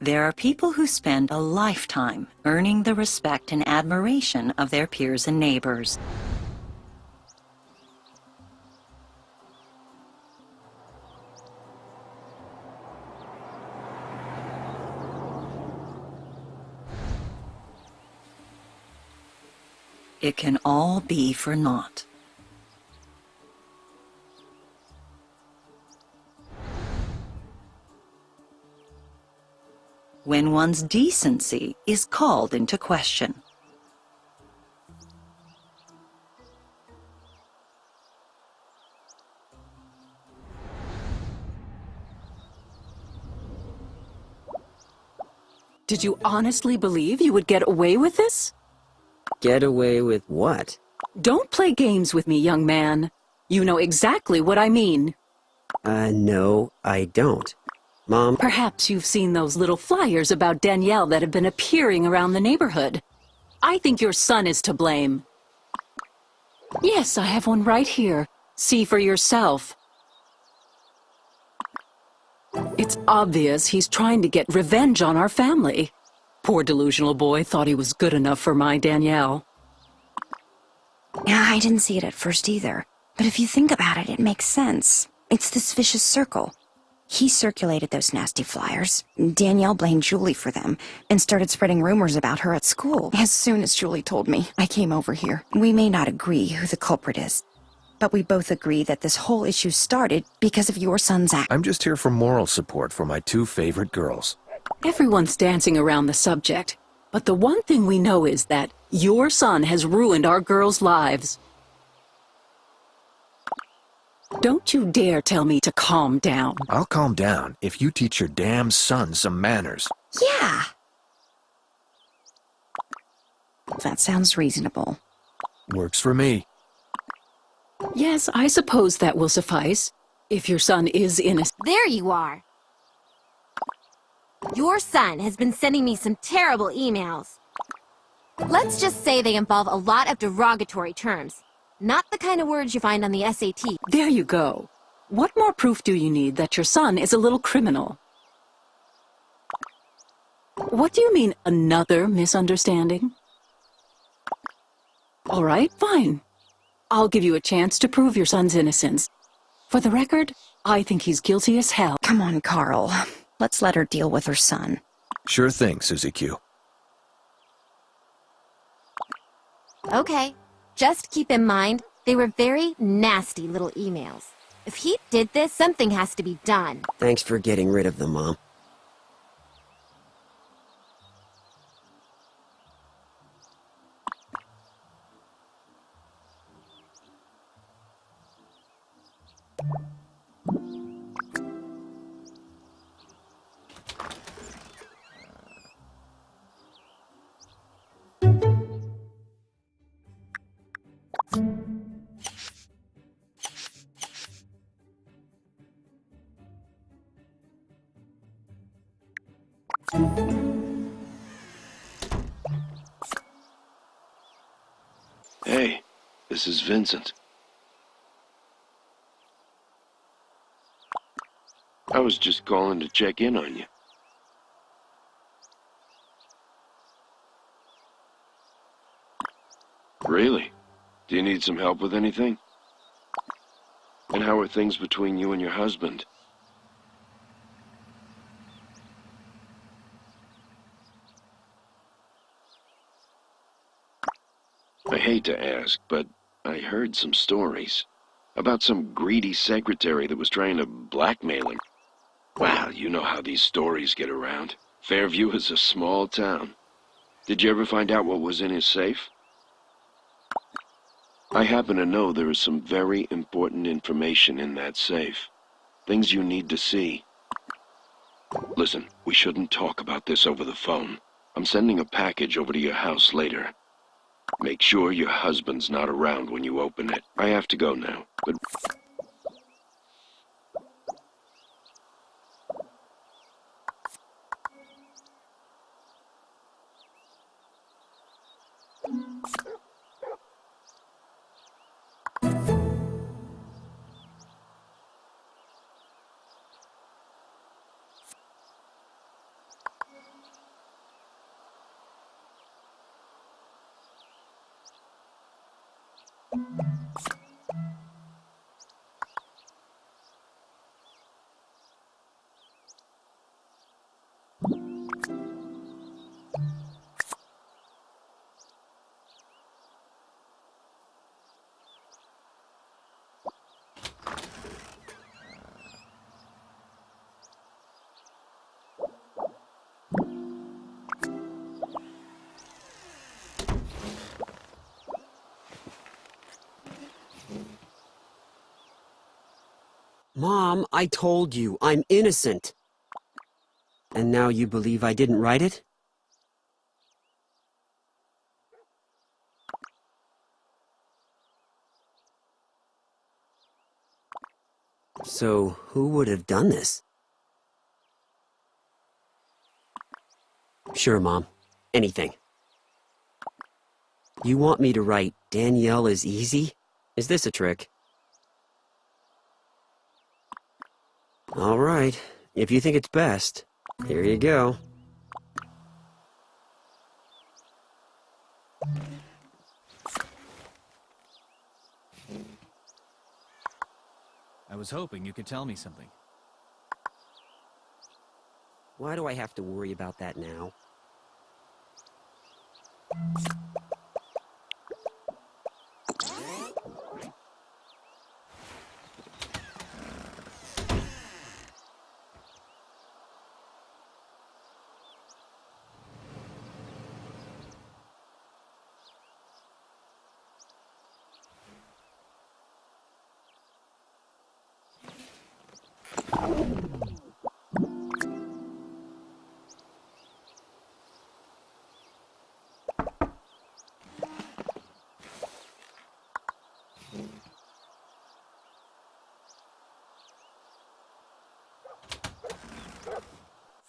There are people who spend a lifetime earning the respect and admiration of their peers and neighbors. It can all be for naught. When one's decency is called into question. Did you honestly believe you would get away with this? Get away with what? Don't play games with me, young man. You know exactly what I mean. No, I don't. Mom... Perhaps you've seen those little flyers about Danielle that have been appearing around the neighborhood. I think your son is to blame. Yes, I have one right here. See for yourself. It's obvious he's trying to get revenge on our family. Poor delusional boy thought he was good enough for my Danielle. Yeah, I didn't see it at first either. But if you think about it, it makes sense. It's this vicious circle. He circulated those nasty flyers. Danielle blamed Julie for them and started spreading rumors about her at school. As soon as Julie told me, I came over here. We may not agree who the culprit is, but we both agree that this whole issue started because of your son's act. I'm just here for moral support for my two favorite girls. Everyone's dancing around the subject, but the one thing we know is that your son has ruined our girls' lives. Don't you dare tell me to calm down. I'll calm down if you teach your damn son some manners. Yeah. That sounds reasonable. Works for me. Yes, I suppose that will suffice, if your son is innocent. There you are. Your son has been sending me some terrible emails. Let's just say they involve a lot of derogatory terms. Not the kind of words you find on the SAT. There you go. What more proof do you need that your son is a little criminal? What do you mean, another misunderstanding? All right, fine. I'll give you a chance to prove your son's innocence. For the record, I think he's guilty as hell. Come on, Carl. Let's let her deal with her son. Sure thing, Susie Q. Okay. Just keep in mind, they were very nasty little emails. If he did this, something has to be done. Thanks for getting rid of them, Mom. Hey, this is Vincent. I was just calling to check in on you. Really? Do you need some help with anything? And how are things between you and your husband? I hate to ask, but I heard some stories about some greedy secretary that was trying to blackmail him. Well, you know how these stories get around. Fairview is a small town. Did you ever find out what was in his safe? I happen to know there is some very important information in that safe. Things you need to see. Listen, we shouldn't talk about this over the phone. I'm sending a package over to your house later. Make sure your husband's not around when you open it. I have to go now. Good. Mom, I told you, I'm innocent. And now you believe I didn't write it? So, who would have done this? Sure, Mom. Anything. You want me to write Danielle is easy? Is this a trick? All right. If you think it's best, here you go. I was hoping you could tell me something. Why do I have to worry about that now?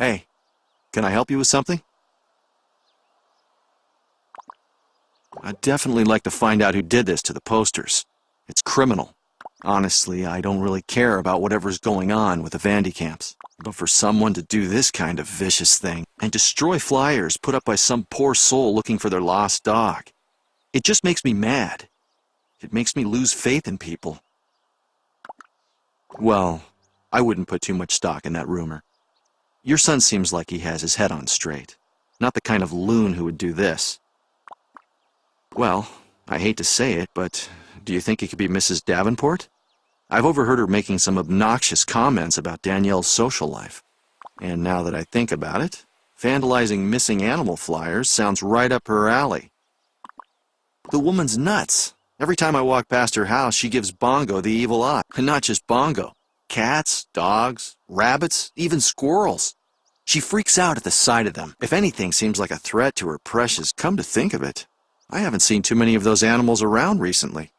Hey, can I help you with something? I'd definitely like to find out who did this to the posters. It's criminal. Honestly, I don't really care about whatever's going on with the Vandy camps. But for someone to do this kind of vicious thing and destroy flyers put up by some poor soul looking for their lost dog, it just makes me mad. It makes me lose faith in people. Well, I wouldn't put too much stock in that rumor. Your son seems like he has his head on straight. Not the kind of loon who would do this. Well, I hate to say it, but do you think it could be Mrs. Davenport? I've overheard her making some obnoxious comments about Danielle's social life. And now that I think about it, vandalizing missing animal flyers sounds right up her alley. The woman's nuts. Every time I walk past her house, she gives Bongo the evil eye. And not just Bongo. Cats, dogs, rabbits, even squirrels. She freaks out at the sight of them. If anything seems like a threat to her precious, come to think of it, I haven't seen too many of those animals around recently.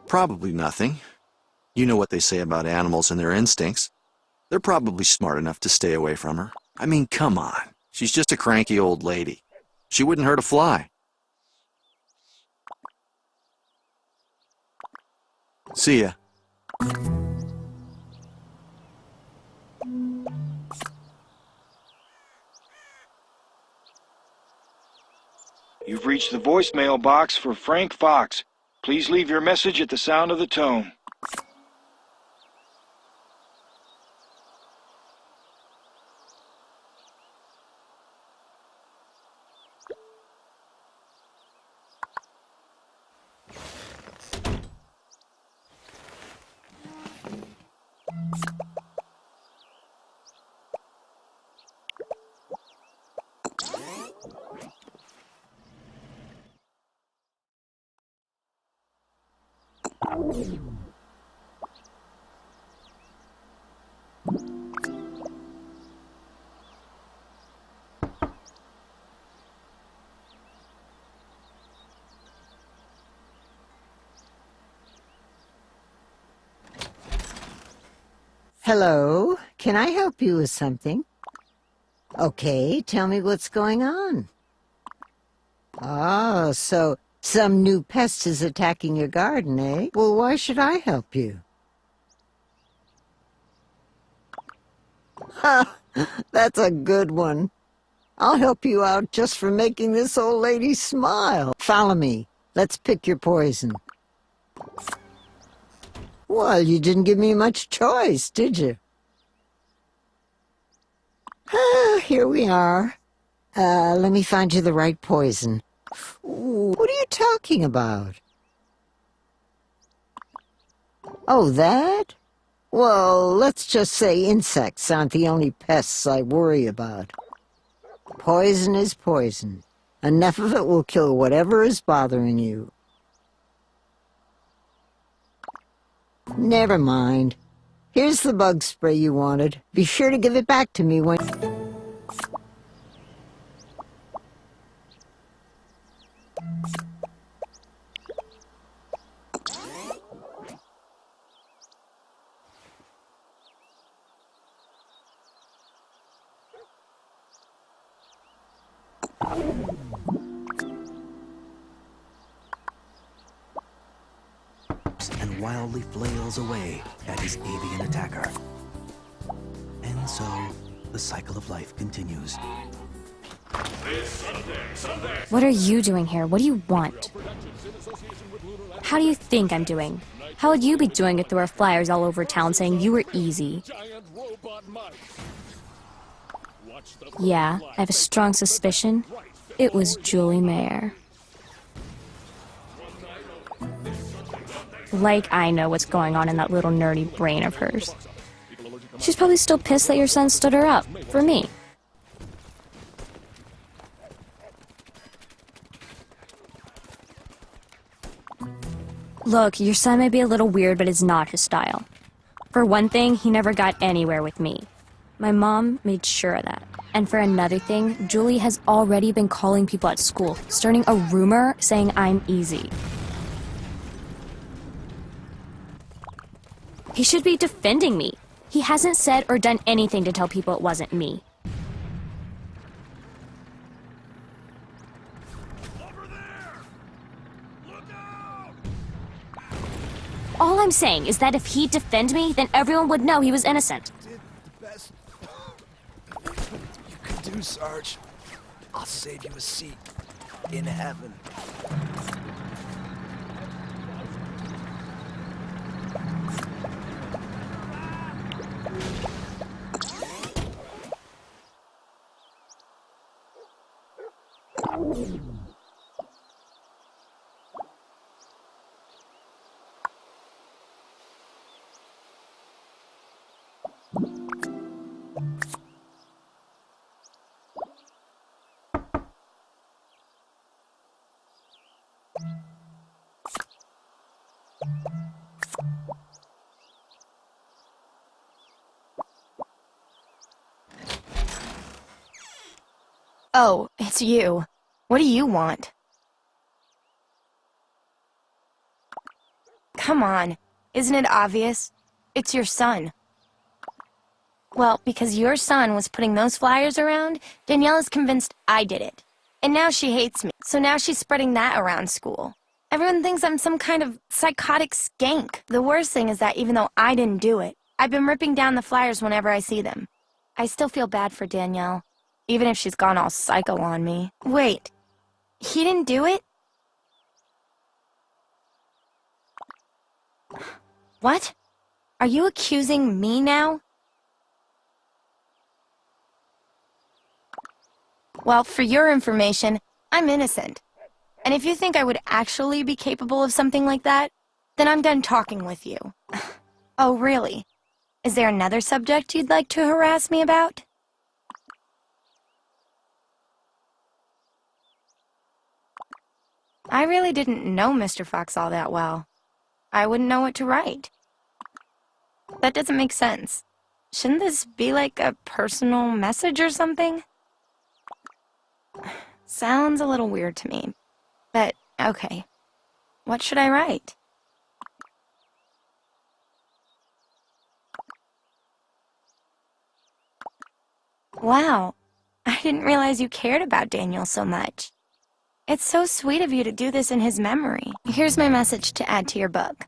Probably nothing. You know what they say about animals and their instincts. They're probably smart enough to stay away from her. I mean, come on. She's just a cranky old lady. She wouldn't hurt a fly. See ya. You've reached the voicemail box for Frank Fox. Please leave your message at the sound of the tone. Hello, can I help you with something? Okay, tell me what's going on. Oh, so some new pest is attacking your garden, eh? Well, why should I help you? Ha! That's a good one. I'll help you out just for making this old lady smile. Follow me. Let's pick your poison. Well, you didn't give me much choice, did you? Ah, here we are. Let me find you the right poison. Ooh, what are you talking about? Oh, that? Well, let's just say insects aren't the only pests I worry about. Poison is poison. Enough of it will kill whatever is bothering you. Never mind. Here's the bug spray you wanted. Be sure to give it back to me when... And wildly flails away at his avian attacker. And so, the cycle of life continues. What are you doing here? What do you want? How do you think I'm doing? How would you be doing if there were flyers all over town saying you were easy? Yeah, I have a strong suspicion. It was Julie Mayer. Like I know what's going on in that little nerdy brain of hers. She's probably still pissed that your son stood her up, for me. Look, your son may be a little weird, but it's not his style. For one thing, he never got anywhere with me. My mom made sure of that. And for another thing, Julie has already been calling people at school, starting a rumor saying I'm easy. He should be defending me. He hasn't said or done anything to tell people it wasn't me. All I'm saying is that if he'd defend me, then everyone would know he was innocent. Did the best you could do, Sarge. I'll save you a seat in heaven. Oh, it's you. What do you want? Come on. Isn't it obvious? It's your son. Well, because your son was putting those flyers around, Danielle is convinced I did it. And now she hates me. So now she's spreading that around school. Everyone thinks I'm some kind of psychotic skank. The worst thing is that even though I didn't do it, I've been ripping down the flyers whenever I see them. I still feel bad for Danielle, even if she's gone all psycho on me. Wait, he didn't do it? What? Are you accusing me now? Well, for your information, I'm innocent. And if you think I would actually be capable of something like that, then I'm done talking with you. Oh, really? Is there another subject you'd like to harass me about? I really didn't know Mr. Fox all that well. I wouldn't know what to write. That doesn't make sense. Shouldn't this be like a personal message or something? Sounds a little weird to me. But, okay. What should I write? Wow. I didn't realize you cared about Daniel so much. It's so sweet of you to do this in his memory. Here's my message to add to your book.